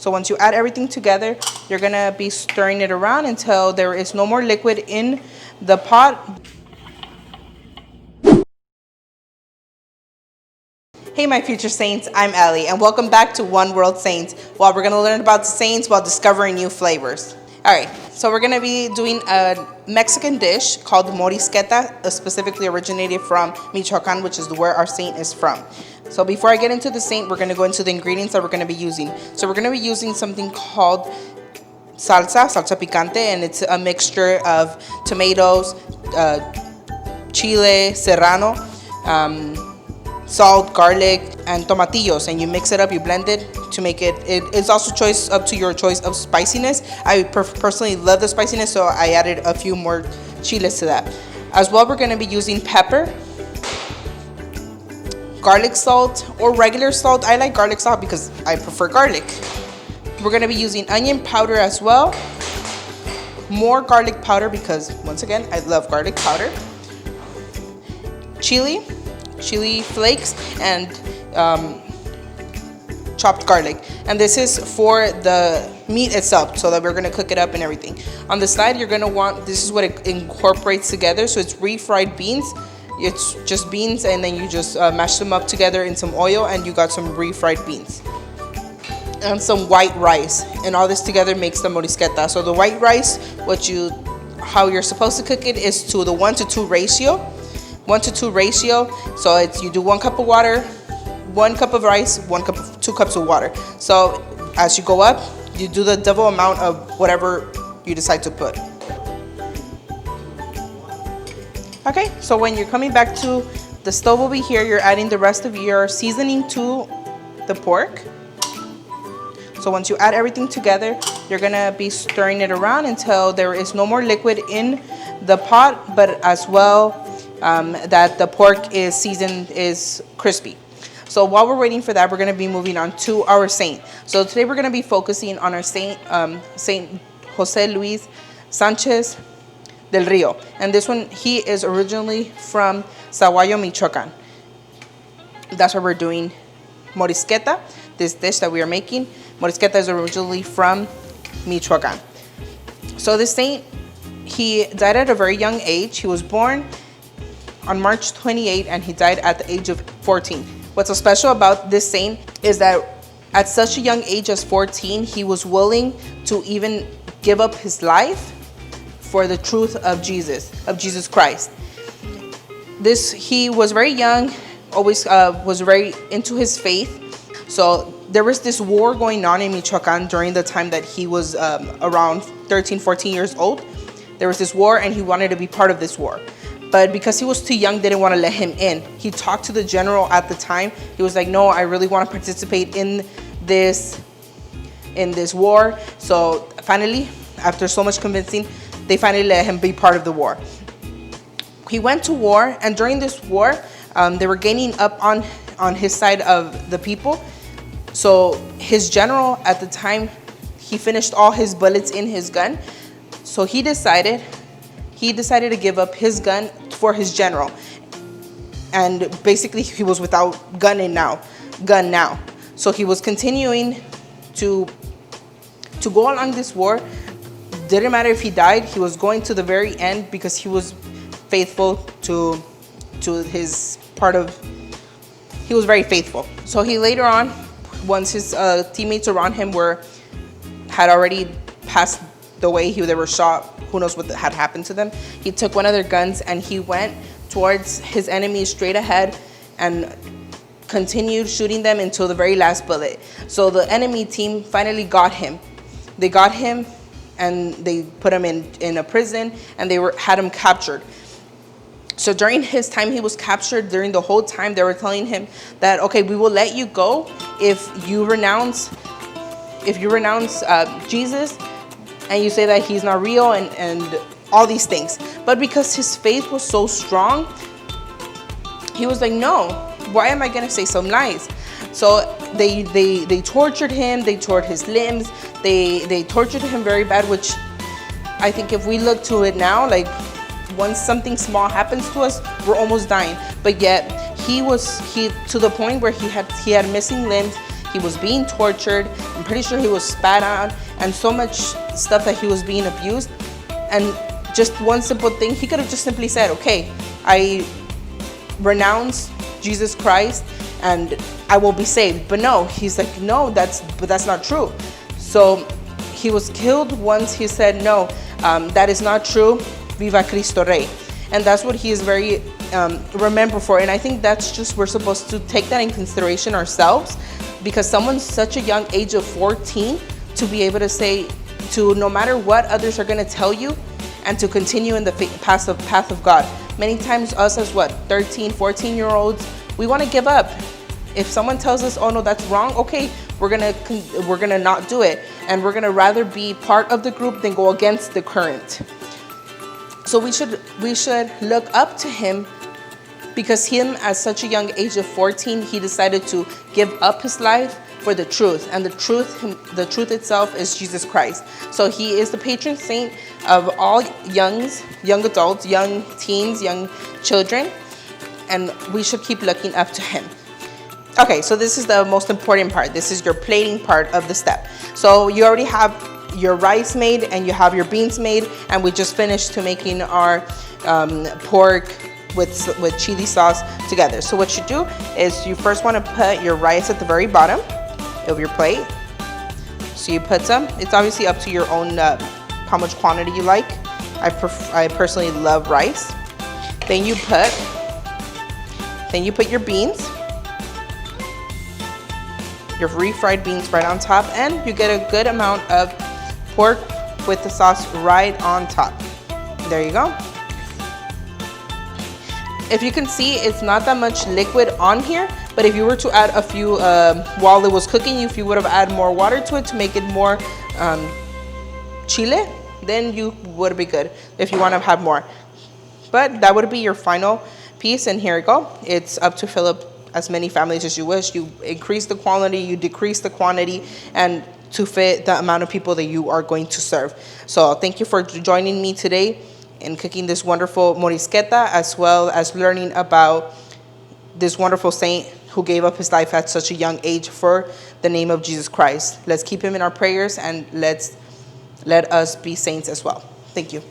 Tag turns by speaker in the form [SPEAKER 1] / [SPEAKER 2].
[SPEAKER 1] So once you add everything together, you're gonna be stirring it around until there is no more liquid in the pot. Hey my future saints, I'm Ellie and welcome back to One World Saints, while we're gonna learn about the saints while discovering new flavors. Alright, so we're gonna be doing a Mexican dish called Morisqueta, specifically originated from Michoacan, which is where our saint is from. So before I get into the saint, we're gonna go into the ingredients that we're gonna be using. So we're gonna be using something called salsa picante, and it's a mixture of tomatoes, chile serrano, salt, garlic, and tomatillos, and you mix it up, you blend it to make it. It's also up to your choice of spiciness. I personally love the spiciness, so I added a few more chiles to that. As well, we're gonna be using pepper, garlic salt, or regular salt. I like garlic salt because I prefer garlic. We're gonna be using onion powder as well, more garlic powder because, once again, I love garlic powder, chili flakes, and chopped garlic. And this is for the meat itself, so that we're gonna cook it up and everything. On the side, you're gonna want, this is what it incorporates together. So it's refried beans. It's just beans, and then you just mash them up together in some oil, and you got some refried beans. And some white rice, and all this together makes the morisqueta. So the white rice, how you're supposed to cook it is to the 1-to-2 ratio. 1-to-2 ratio. So you do 1 cup of water, 1 cup of rice, 2 cups of water. So as you go up, you do the double amount of whatever you decide to put. Okay, so when you're coming back to the stove over here, you're adding the rest of your seasoning to the pork. So once you add everything together, you're gonna be stirring it around until there is no more liquid in the pot, but as well that the pork is seasoned, is crispy. So while we're waiting for that, we're gonna be moving on to our saint. So today we're gonna be focusing on our saint, Saint José Luis Sánchez del Rio. And this one, he is originally from Saguayo, Michoacan. That's where we're doing morisqueta, this dish that we are making. Morisqueta is originally from Michoacan. So this saint, he died at a very young age. He was born on March 28 and he died at the age of 14. What's so special about this saint is that at such a young age as 14, he was willing to even give up his life for the truth of Jesus Christ. He was very young, always was very into his faith. So there was this war going on in Michoacan during the time that he was around 13, 14 years old. There was this war and he wanted to be part of this war. But because he was too young, they didn't want to let him in. He talked to the general at the time. He was like, no, I really want to participate in this war. So finally, after so much convincing, they finally let him be part of the war. He went to war, and during this war, they were gaining up on his side of the people. So his general at the time, he finished all his bullets in his gun. So he decided to give up his gun for his general. And basically he was without gun now. So he was continuing to go along this war. Didn't matter if he died, he was going to the very end because he was faithful to his part of, he was very faithful. So he later on, once his teammates around him had already passed the way, they were shot, who knows what had happened to them, he took one of their guns and he went towards his enemy straight ahead and continued shooting them until the very last bullet. So the enemy team finally got him. They got him and they put him in a prison, and they had him captured. So during his time he was captured, during the whole time they were telling him that, okay, we will let you go if you renounce Jesus and you say that he's not real and all these things. But because his faith was so strong, he was like, no, why am I gonna say some lies? So they tortured him, they tore his limbs, they tortured him very bad, which I think if we look to it now, like once something small happens to us, we're almost dying. But yet he to the point where he had missing limbs, he was being tortured I'm pretty sure he was spat on, and so much stuff that he was being abused. And just one simple thing, he could have just simply said, okay, I renounce Jesus Christ and I will be saved. But no, he's like, no, that's not true. So he was killed once he said, no, that is not true. Viva Cristo Rey. And that's what he is very remembered for. And I think that's just, we're supposed to take that in consideration ourselves, because someone's such a young age of 14 to be able to say, to no matter what others are going to tell you, and to continue in the path of God. Many times us as 13, 14-year-olds, we want to give up. If someone tells us, oh no, that's wrong, okay, we're gonna not do it, and we're gonna rather be part of the group than go against the current. So we should look up to him, because him at such a young age of 14, he decided to give up his life for the truth, and the truth itself is Jesus Christ. So he is the patron saint of all young adults, young teens, young children, and we should keep looking up to him. Okay, so this is the most important part. This is your plating part of the step. So you already have your rice made and you have your beans made, and we just finished to making our pork with chili sauce together. So what you do is you first want to put your rice at the very bottom of your plate. So you put some. It's obviously up to your own how much quantity you like. I personally love rice. Then you put your beans, your refried beans right on top, and you get a good amount of pork with the sauce right on top. There you go. If you can see, it's not that much liquid on here, but if you were to add a few while it was cooking, if you would have added more water to it to make it more chile, then you would be good if you want to have more. But that would be your final piece, and here you go. It's up to fill up as many families as you wish. You increase the quality, you decrease the quantity, and to fit the amount of people that you are going to serve. So thank you for joining me today in cooking this wonderful morisqueta, as well as learning about this wonderful saint who gave up his life at such a young age for the name of Jesus Christ. Let's keep him in our prayers, and let us be saints as well. Thank you.